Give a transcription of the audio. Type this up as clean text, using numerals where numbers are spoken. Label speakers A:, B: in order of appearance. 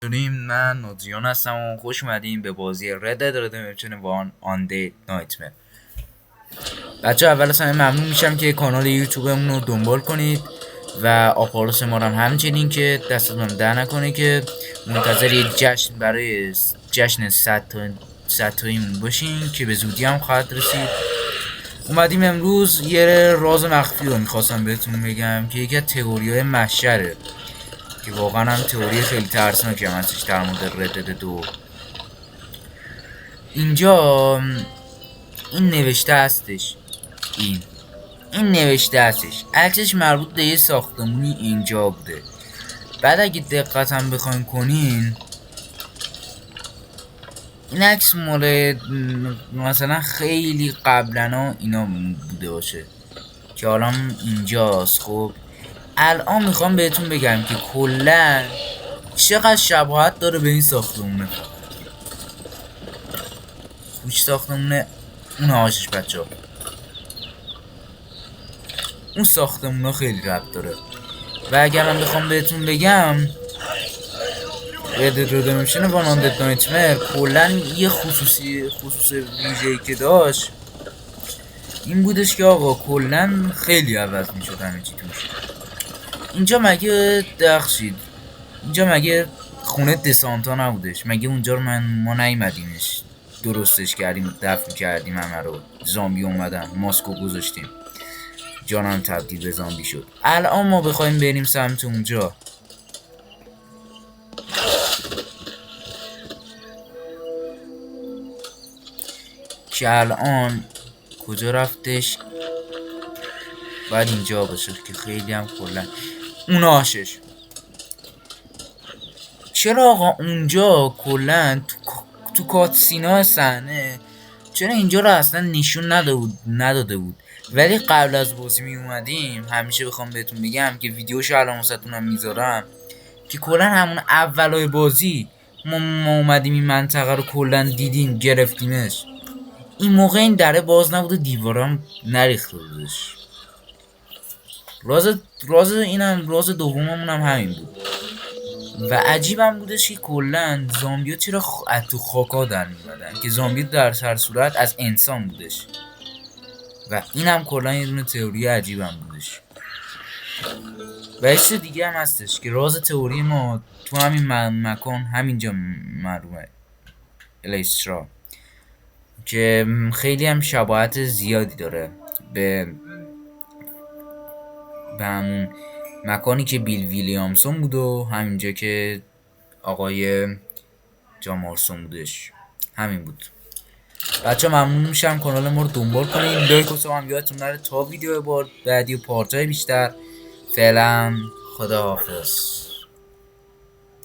A: داریم. من نوزیان هستم و خوش اومدیم به بازی Red Dead Redemption 1 Undead Nightmare. بچه اول از همه ممنون میشم که کانال یوتیوبمون رو دنبال کنید و آپارس ما رو همچنین که دستتون در نکنه که منتظر یه جشن برای جشن 100 تاییمون باشین که به زودی هم خواهد رسید. اومدیم امروز یه راز مخفی رو میخواستم بهتون بگم که یکی از تئوری‌های محشره که واقعا هم تئوری خیلی ترسناکی هم هستش در مورد ردد 2. اینجا این نوشته هستش، این نوشته هستش عکسش مربوط به یه ساختمونی اینجا بوده. بعد اگه دقت هم بخواین کنین این عکس مال مثلا خیلی قبلنا اینا بوده باشه که حالا اینجاست. خب الان میخوام بهتون بگم که کلا چقدر شباهت داره به این ساختمونه. خوش ساختمونه اون آشش بچه ها. اون ساختمونه خیلی ربط داره. و اگر من بخوام بهتون بگم Red Dead Redemption 1 Undead Nightmare کلا یه خصوص ویژه‌ای که داشت این بودش که آقا کلا خیلی عوض میشد همه چی توش. اینجا مگه دخشید اینجا مگه خونه دسانتا نبودش؟ مگه اونجا رو ما نیومدیمش درستش کردیم دفن کردیم همه رو، زامبی اومدن ماسکو گذاشتیم جانم تبدیل به زامبی شد. الان ما بخوایم بریم سمت اونجا که الان کجا رفتش؟ باید اینجا باشه که خیلی هم کلا اون آشش. چرا آقا اونجا کلا تو کاتسینا صحنه چرا اینجا رو اصلا نشون نداده بود ولی قبل از بازی می اومدیم همیشه بخوام بهتون بگم که ویدیوشو الان واسهتونم میذارم که کلا همون اولای بازی ما اومدیم این منطقه رو کلا دیدیم گرفتیمش. این موقع این دره باز نبود و دیوارم نریخته بودش. راز دوممون هم همین بود و عجیبم بودش که کلا زامبیا چرا تو خاکا در میمدن که زامبی در هر صورت از انسان بودش و این هم کلا یه دونه تئوری عجیبم بودش. و یه چیز دیگه هم هستش که راز تئوری ما تو همین مکان همینجا معلومه الیسترا که خیلی هم شباهت زیادی داره به همون مکانی که بیل ویلیامسون بود و همینجا که آقای جان مارسون بودش همین بود. بچه ممنون میشم کانال ما رو دنبال کنین، لایک و هم یادتون نره تا ویدیو بعدی و پارتای بیشتر. فعلا خداحافظ.